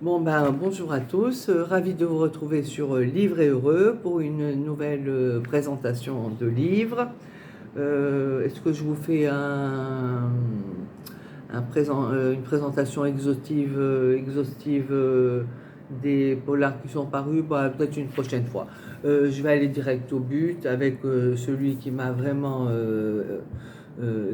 Bon ben bonjour à tous, ravi de vous retrouver sur Livre et Heureux pour une nouvelle présentation de livre. Est-ce que je vous fais une présentation exhaustive des polars qui sont parus? Bah, peut-être une prochaine fois. Je vais aller direct au but avec celui qui m'a vraiment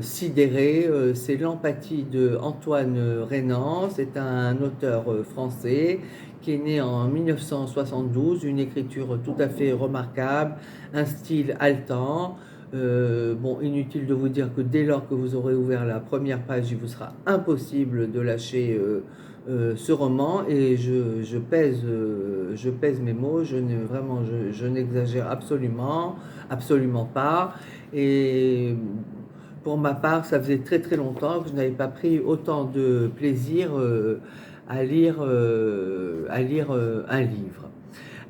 sidéré. C'est l'empathie de Antoine Renan. C'est un auteur français qui est né en 1972, une écriture tout à fait remarquable, un style haletant. Bon, inutile de vous dire que dès lors que vous aurez ouvert la première page, il vous sera impossible de lâcher ce roman. Et je pèse mes mots. Je n'exagère absolument pas. Et pour ma part, ça faisait très très longtemps que je n'avais pas pris autant de plaisir à lire un livre.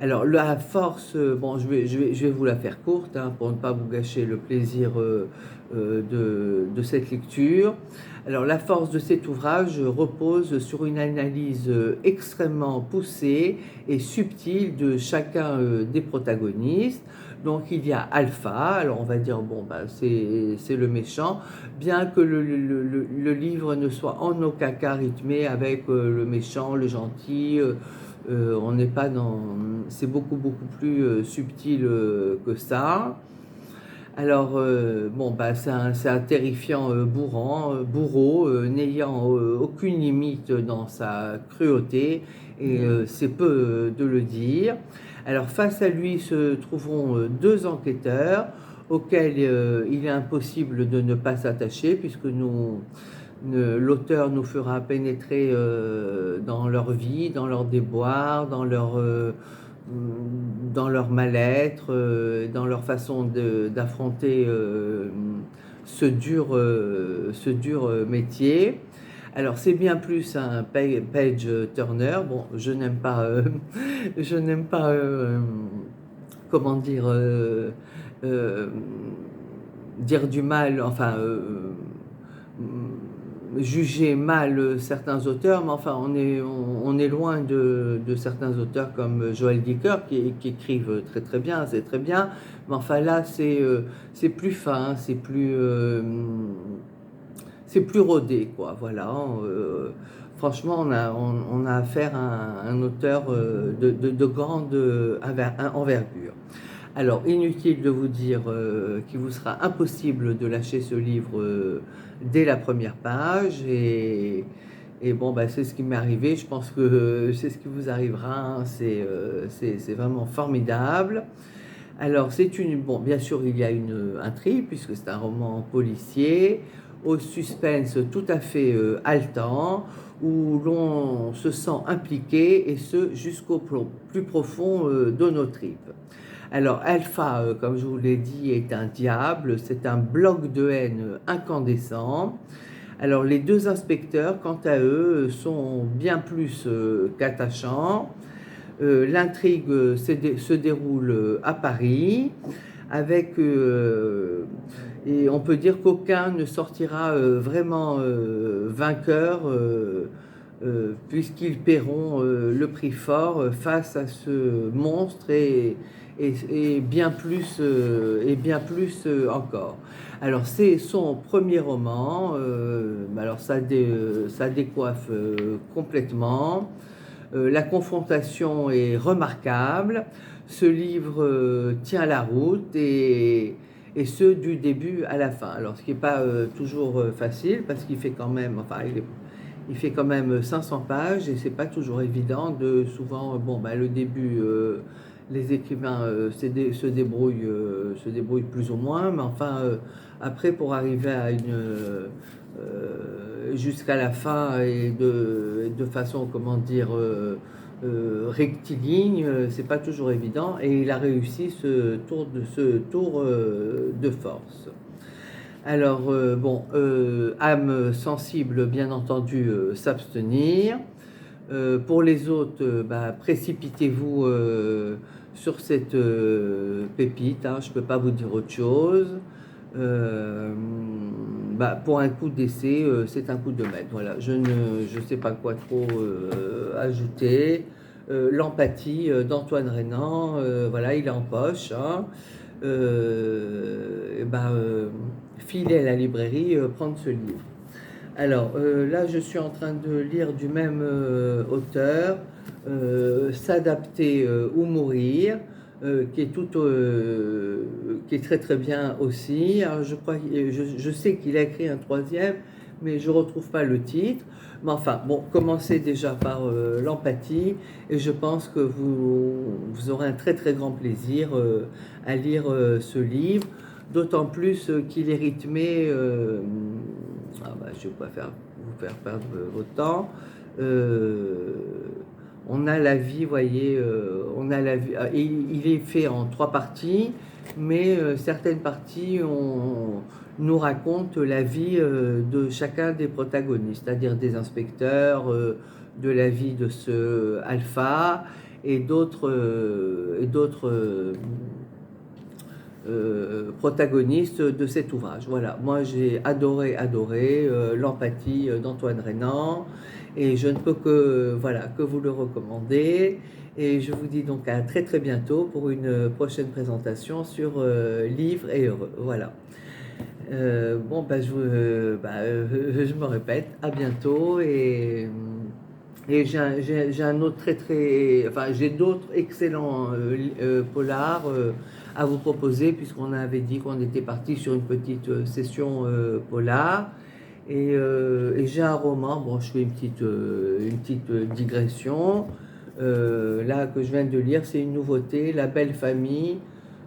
Alors, la force, bon, je vais vous la faire courte hein, pour ne pas vous gâcher le plaisir de cette lecture. Alors, la force de cet ouvrage repose sur une analyse extrêmement poussée et subtile de chacun des protagonistes. Donc, il y a Alpha, alors on va dire, bon, bah, c'est le méchant, bien que le livre ne soit en aucun cas rythmé avec le méchant, le gentil. On n'est pas dans, c'est beaucoup plus subtil que ça. Alors bon bah c'est un terrifiant bourreau n'ayant aucune limite dans sa cruauté et c'est peu de le dire. Alors face à lui se trouveront deux enquêteurs auxquels il est impossible de ne pas s'attacher puisque l'auteur nous fera pénétrer dans leur vie, dans leurs déboires, dans leur mal-être, dans leur façon d'affronter ce dur métier. Alors c'est bien plus un page turner. Bon, je n'aime pas, comment dire, dire du mal, enfin juger mal certains auteurs, mais enfin on est loin de certains auteurs comme Joël Dicker qui écrivent très très bien, c'est très bien, mais enfin là c'est plus fin, c'est plus rodé quoi, voilà. Franchement on a affaire à un auteur de grande envergure. Alors, inutile de vous dire qu'il vous sera impossible de lâcher ce livre dès la première page. Et bon, bah, c'est ce qui m'est arrivé. Je pense que c'est ce qui vous arrivera. Hein. C'est vraiment formidable. Alors, bon, bien sûr, il y a une intrigue, puisque c'est un roman policier, au suspense tout à fait haletant, où l'on se sent impliqué, et ce, jusqu'au plus profond de nos tripes. Alors, Alpha, comme je vous l'ai dit, est un diable, c'est un bloc de haine incandescent. Alors, les deux inspecteurs, quant à eux, sont bien plus qu'attachants. L'intrigue se déroule à Paris, et on peut dire qu'aucun ne sortira vraiment vainqueur, puisqu'ils paieront le prix fort face à ce monstre et bien plus encore. Alors c'est son premier roman, alors ça décoiffe complètement. La confrontation est remarquable. Ce livre tient la route et ce du début à la fin. Alors ce qui n'est pas toujours facile parce qu'il fait quand même, enfin il fait quand même 500 pages et c'est pas toujours évident de souvent bon bah, le début les écrivains se débrouillent plus ou moins mais enfin après pour arriver à jusqu'à la fin et de façon comment dire rectiligne, c'est pas toujours évident et il a réussi ce tour de force. Alors, bon, âme sensible, bien entendu, s'abstenir. Pour les autres, bah, précipitez-vous sur cette pépite, hein, je ne peux pas vous dire autre chose. Pour un coup d'essai, c'est un coup de maître. Voilà, je ne sais pas quoi trop ajouter. L'empathie d'Antoine Renan, voilà, il est en poche. Hein. Filer à la librairie, prendre ce livre. Alors là, je suis en train de lire du même auteur, S'adapter ou mourir, qui est très très bien aussi. Alors, je sais qu'il a écrit un troisième, mais je ne retrouve pas le titre. Mais enfin, bon, commencez déjà par l'empathie, et je pense que vous aurez un très très grand plaisir à lire ce livre, d'autant plus qu'il est rythmé. Je ne vais pas vous faire perdre votre temps. On a la vie, vous voyez, on a la vie. Il est fait en 3 parties, mais certaines parties nous racontent la vie de chacun des protagonistes, c'est-à-dire des inspecteurs, de la vie de ce Alpha et d'autres protagoniste de cet ouvrage. Voilà, moi j'ai adoré l'empathie d'Antoine Renan, et je ne peux que vous le recommander, et je vous dis donc à très très bientôt pour une prochaine présentation sur Livre et Heureux. Voilà. Je me répète, à bientôt, et j'ai un autre j'ai d'autres excellents polars à vous proposer, puisqu'on avait dit qu'on était parti sur une petite session polar. Et j'ai un roman, bon, je fais une petite digression, là, que je viens de lire, c'est une nouveauté, La Belle Famille,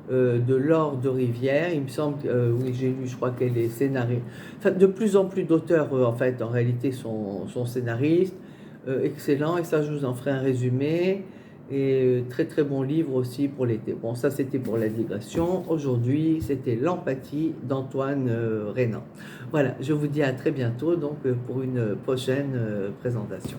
de Laure de Rivière. Il me semble, oui, j'ai lu, je crois qu'elle est scénariste. Enfin, de plus en plus d'auteurs, en fait, en réalité, sont scénaristes. Excellent, et ça, je vous en ferai un résumé. Et très très bon livre aussi pour l'été. Bon, ça c'était pour la digression. Aujourd'hui, c'était L'empathie d'Antoine Renan. Voilà, je vous dis à très bientôt donc pour une prochaine présentation.